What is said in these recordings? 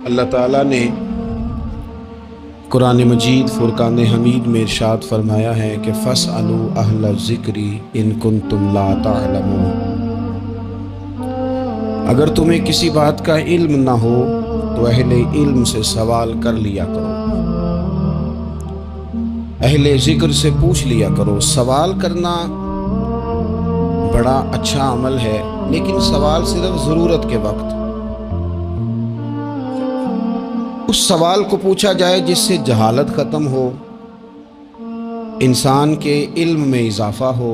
اللہ تعالیٰ نے قرآن مجید فرقان حمید میں ارشاد فرمایا ہے کہ فَاسْأَلُوا أَهْلَ الذِّكْرِ إِن كُنتُمْ لَا تَعْلَمُونَ، اگر تمہیں کسی بات کا علم نہ ہو تو اہل علم سے سوال کر لیا کرو، اہل ذکر سے پوچھ لیا کرو۔ سوال کرنا بڑا اچھا عمل ہے، لیکن سوال صرف ضرورت کے وقت اس سوال کو پوچھا جائے جس سے جہالت ختم ہو، انسان کے علم میں اضافہ ہو،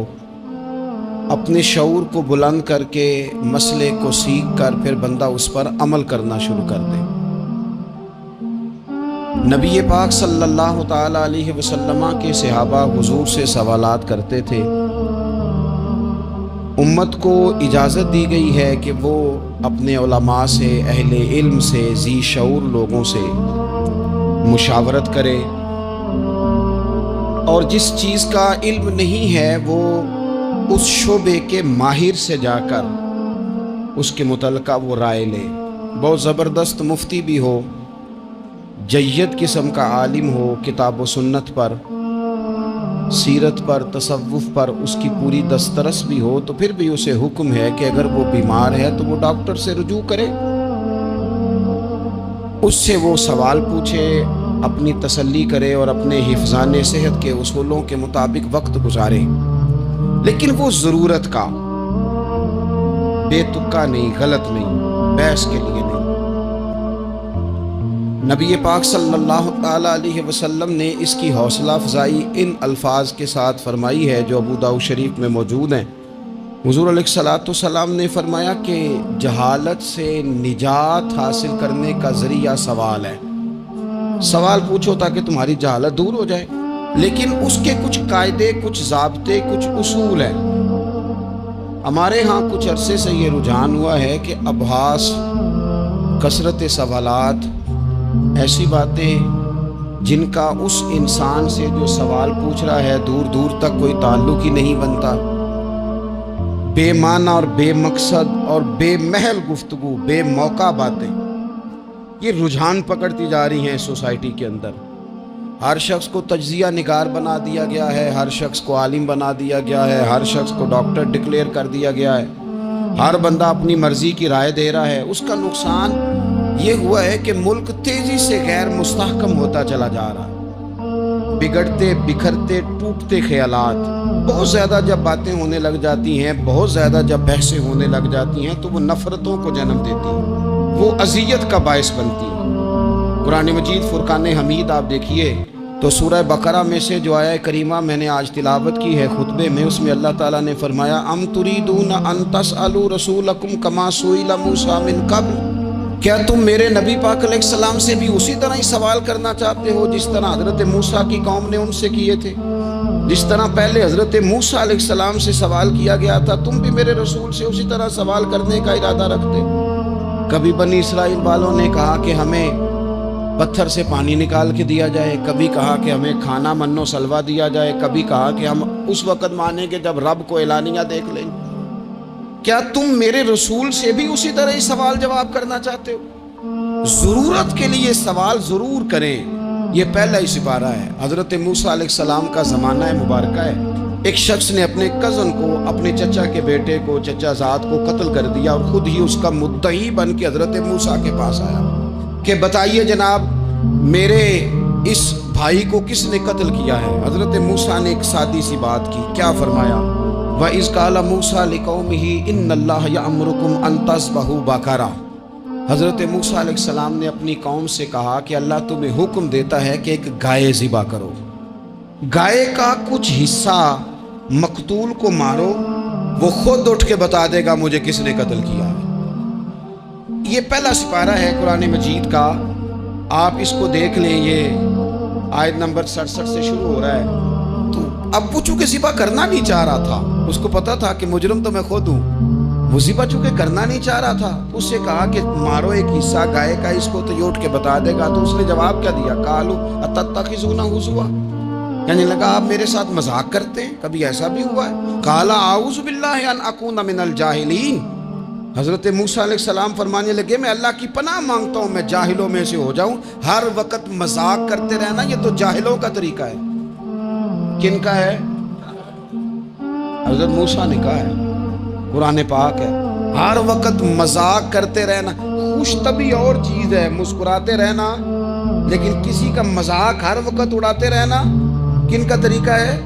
اپنے شعور کو بلند کر کے مسئلے کو سیکھ کر پھر بندہ اس پر عمل کرنا شروع کر دے۔ نبی پاک صلی اللہ تعالی علیہ وسلم کے صحابہ حضور سے سوالات کرتے تھے۔ امت کو اجازت دی گئی ہے کہ وہ اپنے علماء سے، اہل علم سے، ذی شعور لوگوں سے مشاورت کرے، اور جس چیز کا علم نہیں ہے وہ اس شعبے کے ماہر سے جا کر اس کے متعلقہ وہ رائے لے۔ بہت زبردست مفتی بھی ہو، جید قسم کا عالم ہو، کتاب و سنت پر، سیرت پر، تصوف پر اس کی پوری دسترس بھی ہو، تو پھر بھی اسے حکم ہے کہ اگر وہ بیمار ہے تو وہ ڈاکٹر سے رجوع کرے، اس سے وہ سوال پوچھے، اپنی تسلی کرے اور اپنے حفظان صحت کے اصولوں کے مطابق وقت گزارے، لیکن وہ ضرورت کا، بے تکا نہیں، غلط نہیں، بحث کے لیے نہیں۔ نبی پاک صلی اللہ تعالی علیہ وسلم نے اس کی حوصلہ افزائی ان الفاظ کے ساتھ فرمائی ہے جو ابو داؤد شریف میں موجود ہیں۔ حضور علیہ الصلوۃ نے فرمایا کہ جہالت سے نجات حاصل کرنے کا ذریعہ سوال ہے۔ سوال پوچھو تاکہ تمہاری جہالت دور ہو جائے، لیکن اس کے کچھ قاعدے، کچھ ضابطے، کچھ اصول ہیں۔ ہمارے ہاں کچھ عرصے سے یہ رجحان ہوا ہے کہ ابحاث، کثرت سوالات، ایسی باتیں جن کا اس انسان سے جو سوال پوچھ رہا ہے دور دور تک کوئی تعلق ہی نہیں بنتا، بے معنی اور بے مقصد اور بے محل گفتگو، بے موقع باتیں، یہ رجحان پکڑتی جا رہی ہیں سوسائٹی کے اندر۔ ہر شخص کو تجزیہ نگار بنا دیا گیا ہے، ہر شخص کو عالم بنا دیا گیا ہے، ہر شخص کو ڈاکٹر ڈکلیئر کر دیا گیا ہے، ہر بندہ اپنی مرضی کی رائے دے رہا ہے۔ اس کا نقصان یہ ہوا ہے کہ ملک تیزی سے غیر مستحکم ہوتا چلا جا رہا ہے۔ بگڑتے، بکھرتے، ٹوٹتے خیالات، بہت زیادہ جب باتیں ہونے لگ جاتی ہیں، بہت زیادہ جب بحثیں ہونے لگ جاتی ہیں تو وہ نفرتوں کو جنم دیتی ہیں، وہ اذیت کا باعث بنتی ہیں۔ قرآن مجید فرقان حمید آپ دیکھیے تو سورہ بقرہ میں سے جو آیہ کریمہ میں نے آج تلاوت کی ہے خطبے میں، اس میں اللہ تعالیٰ نے فرمایا ام تریدون ان تسألوا رسولکم کما سئل موسیٰ من قبل، کیا تم میرے نبی پاک علیہ السلام سے بھی اسی طرح ہی سوال کرنا چاہتے ہو جس طرح حضرت موسیٰ کی قوم نے ان سے کیے تھے؟ جس طرح پہلے حضرت موسیٰ علیہ السلام سے سوال کیا گیا تھا، تم بھی میرے رسول سے اسی طرح سوال کرنے کا ارادہ رکھتے؟ کبھی بنی اسرائیل والوں نے کہا کہ ہمیں پتھر سے پانی نکال کے دیا جائے، کبھی کہا کہ ہمیں کھانا من و سلوہ دیا جائے، کبھی کہا کہ ہم اس وقت مانیں گے جب رب کو اعلانیہ دیکھ لیں۔ کیا تم میرے رسول سے بھی اسی طرح ہی سوال جواب کرنا چاہتے ہو؟ ضرورت کے لیے سوال ضرور کریں، یہ پہلا ہی سپارہ ہے۔ حضرت موسیٰ علیہ السلام کا زمانہ مبارکہ ہے، ایک شخص نے اپنے کزن کو، اپنے چچا کے بیٹے کو، چچا زاد کو قتل کر دیا اور خود ہی اس کا مدعی بن کے حضرت موسیٰ کے پاس آیا کہ بتائیے جناب میرے اس بھائی کو کس نے قتل کیا ہے؟ حضرت موسیٰ نے ایک سادی سی بات کی، کیا فرمایا؟ وَإِذْ قَالَ مُوسَىٰ لِقَوْمِهِ إِنَّ اللَّهَ يَأْمُرُكُمْ أَن تَذْبَحُوا بَقَرَةً، حضرت موسیٰ علیہ السلام نے اپنی قوم سے کہا کہ اللہ تمہیں حکم دیتا ہے کہ ایک گائے ذبح کرو، گائے کا کچھ حصہ مقتول کو مارو، وہ خود اٹھ کے بتا دے گا مجھے کس نے قتل کیا ہے۔ یہ پہلا سپارہ ہے قرآن مجید کا، آپ اس کو دیکھ لیں، یہ آیت نمبر 67 سے شروع ہو رہا ہے۔ تو اب وہ چونکہ ذبح کرنا نہیں چاہ رہا تھا، اس کو پتا تھا کہ مجرم تو میں خود ہوں، وہ ذبح چونکہ کرنا نہیں چاہ رہا تھا، اس سے کہا کہ مارو ایک حصہ گائے کا، اس کو تو یہ اٹھ کے بتا دے گا۔ تو اس نے جواب کیا دیا؟ قالوا اتتخذون ہزوا، کہنے لگا آپ میرے ساتھ مذاق کرتے ہیں؟ کبھی ایسا بھی ہوا ہے؟ قال اعوذ باللہ ان اکون من الجاہلین، حضرت موسیٰ علیہ السلام فرمانے لگے میں اللہ کی پناہ مانگتا ہوں میں جاہلوں میں سے ہو جاؤں. ہر وقت مذاق کرتے رہنا یہ تو جاہلوں کا طریقہ ہے. کن کا ہے؟ حضرت موسیٰ نے کہا ہے، قرآن پاک ہے. ہر وقت مذاق کرتے رہنا، خوش طبعی اور چیز ہے، مسکراتے رہنا، لیکن کسی کا مذاق ہر وقت اڑاتے رہنا کن کا طریقہ ہے؟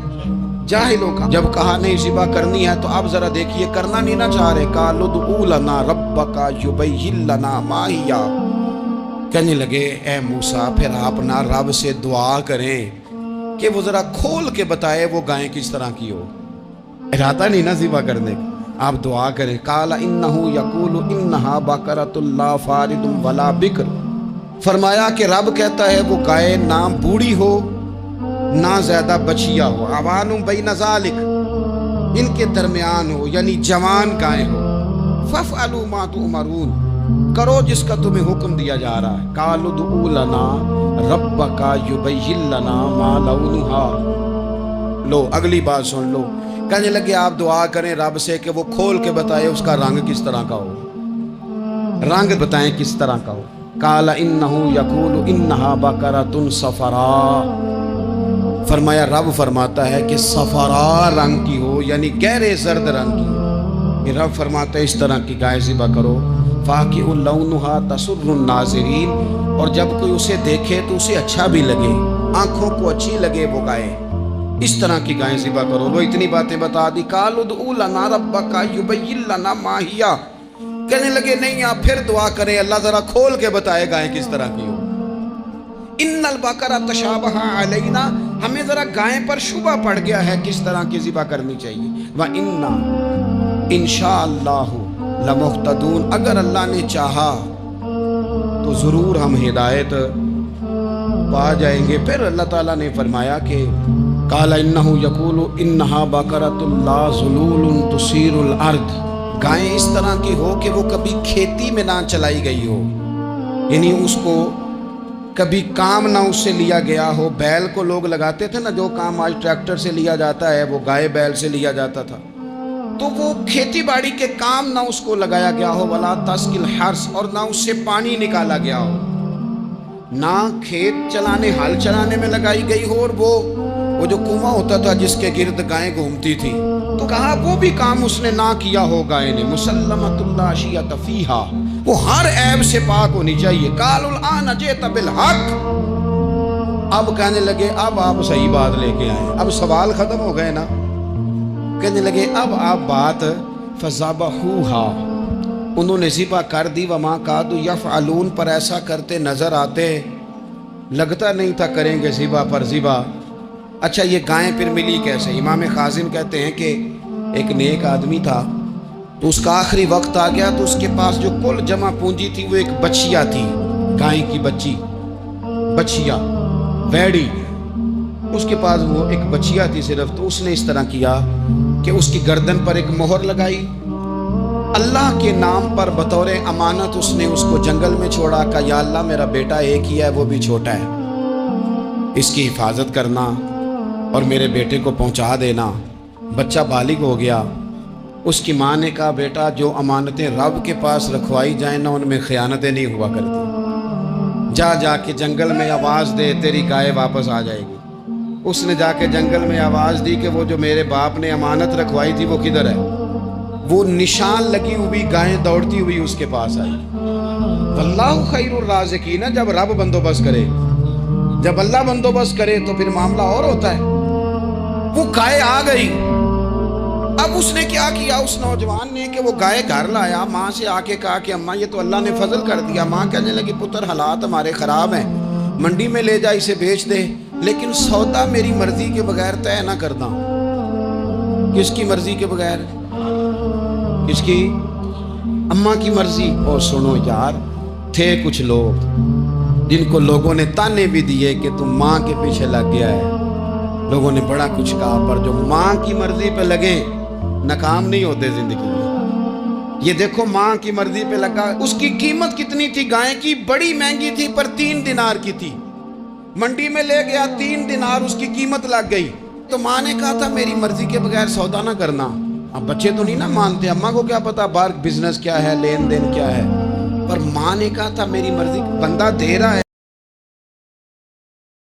جاہلوں کا. جب کہا نہیں ذبح کرنی ہے تو اب ذرا دیکھیے کرنا نہیں نہ چاہ رہے. قالوا ادع لنا ربک یبین لنا ما ہی. کہنے لگے اے موسیٰ پھر آپ نہ رب سے دعا کریں کہ وہ ذرا کھول کے بتائے وہ گائیں کس طرح کی ہو. ارادہ نہیں نہ ذبح کرنے کا، آپ دعا کریں. قال انہ یقول انہا بقرۃ لا فارض ولا بکر. فرمایا کہ رب کہتا ہے وہ گائے نہ بوڑھی ہو نہ زیادہ بچیا ہو، عوان بین ذالک، ان کے درمیان ہو، یعنی جوان گائے ہو. فافعلوا ما تؤمرون، کرو جس کا تمہیں حکم دیا جا رہا ہے. قالوا ادع لنا ربک یبین لنا ما لونھا. لو اگلی بات سن لو. کہنے لگے آپ دعا کریں رب سے کہ وہ کھول کے بتائے اس کا رنگ کس طرح کا ہو، رنگ بتائیں کس طرح کا ہو. قال انہ یقول انہا بقرۃ صفراء. فرمایا رب فرماتا ہے کہ صفراء رنگ کی ہو، یعنی گہرے زرد رنگ کی ہو. یہ رب فرماتا ہے اس طرح کی گائے ذبح کرو. فاقع لونھا تسر الناظرین، اور جب کوئی اسے دیکھے تو اسے اچھا بھی لگے، آنکھوں کو اچھی لگے وہ گائے، اس طرح کی گائیں ذبح کرو. لو اتنی باتیں بتا دی. قالوا ادع لنا ربک یبین لنا ما ہی. کہنے لگے نہیں آپ پھر دعا کریں اللہ ذرا کھول کے بتائے گائیں کس طرح کی ہو. ان البقرۃ تشابہ علینا، ہمیں ذرا گائیں پر شبہ پڑ گیا ہے کس طرح کی ذبح کرنی چاہیے. وَإِنَّا انشاءاللہ لمہتدون، اگر اللہ نے چاہا تو ضرور ہم ہدایت پا جائیں گے. پھر اللہ تعالیٰ نے فرمایا کہ قال انہ یقول انہا بقرۃ لا ذلول تثیر الارض، گائیں اس طرح کی ہو کہ وہ کبھی کھیتی میں نہ چلائی گئی ہو، یعنی اس کو کبھی کام نہ اس سے لیا گیا ہو. بیل کو لوگ لگاتے تھے نا، جو کام آج ٹریکٹر سے لیا جاتا ہے وہ گائے بیل سے لیا جاتا تھا. تو وہ کھیتی باڑی کے کام نہ اس کو لگایا گیا ہو. ولا تسقی الحرث، اور نہ اس سے پانی نکالا گیا ہو، نہ کھیت چلانے ہل چلانے میں لگائی گئی ہو. اور وہ جو کنواں ہوتا تھا جس کے گرد گائیں گھومتی تھی، تو کہا وہ بھی کام اس نے نہ کیا ہو گائے نے. مسلمۃ لا شیۃ فیہا، وہ ہر عیب سے پاک ہونی چاہیے. قالوا الآن جئت بالحق، اب کہنے لگے اب آپ صحیح بات لے کے آئے، اب سوال ختم ہو گئے نا. کہنے لگے اب آپ بات فذبحوہا، انہوں نے ذبح کر دی. وما کادوا یفعلون، پر ایسا کرتے نظر آتے، لگتا نہیں تھا کریں گے ذبح پر ذبح. اچھا یہ گائیں پھر ملی کیسے؟ امام خازن کہتے ہیں کہ ایک نیک آدمی تھا، تو اس کا آخری وقت آ گیا تو اس کے پاس جو کل جمع پونجی تھی وہ ایک بچیا تھی، گائیں کی بچیا ویڑی، اس کے پاس وہ ایک بچیا تھی صرف. تو اس نے اس طرح کیا کہ اس کی گردن پر ایک مہر لگائی، اللہ کے نام پر بطور امانت اس نے اس کو جنگل میں چھوڑا. کہا یا اللہ میرا بیٹا ایک ہی ہے، وہ بھی چھوٹا ہے، اس کی حفاظت کرنا اور میرے بیٹے کو پہنچا دینا. بچہ بالغ ہو گیا. اس کی ماں نے کہا بیٹا جو امانتیں رب کے پاس رکھوائی جائیں نا ان میں خیانتیں نہیں ہوا کرتی، جا کے جنگل میں آواز دے تیری گائے واپس آ جائے گی. اس نے جا کے جنگل میں آواز دی کہ وہ جو میرے باپ نے امانت رکھوائی تھی وہ کدھر ہے. وہ نشان لگی ہوئی گائیں دوڑتی ہوئی اس کے پاس آئی. واللہ خیر الرازقین، جب رب بندوبست کرے، جب اللہ بندوبست کرے تو پھر معاملہ اور ہوتا ہے. وہ گائے آ گئی. اب اس نے کیا کیا اس نوجوان نے کہ وہ گائے گھر لایا، ماں سے آ کے کہا کہ اماں یہ تو اللہ نے فضل کر دیا. ماں کہنے لگی پتر حالات ہمارے خراب ہیں، منڈی میں لے جا اسے بیچ دے، لیکن سودا میری مرضی کے بغیر طے نہ کرنا. کس کی مرضی کے بغیر؟ کس کی؟ اماں کی مرضی. اور سنو یار، تھے کچھ لوگ جن کو لوگوں نے تانے بھی دیے کہ تم ماں کے پیچھے لگ گیا ہے، لوگوں نے بڑا کچھ کہا، پر جو ماں کی مرضی پہ لگے ناکام نہیں ہوتے زندگی میں. یہ دیکھو ماں کی مرضی پہ لگا. اس کی قیمت کتنی تھی گائے کی؟ بڑی مہنگی تھی، پر 3 دینار کی تھی. منڈی میں لے گیا، 3 دینار اس کی قیمت لگ گئی. تو ماں نے کہا تھا میری مرضی کے بغیر سودا نہ کرنا. اب بچے تو نہیں نا مانتے، اماں کو کیا پتا باہر بزنس کیا ہے، لین دین کیا ہے، پر ماں نے کہا تھا میری مرضی، بندہ دے رہا ہے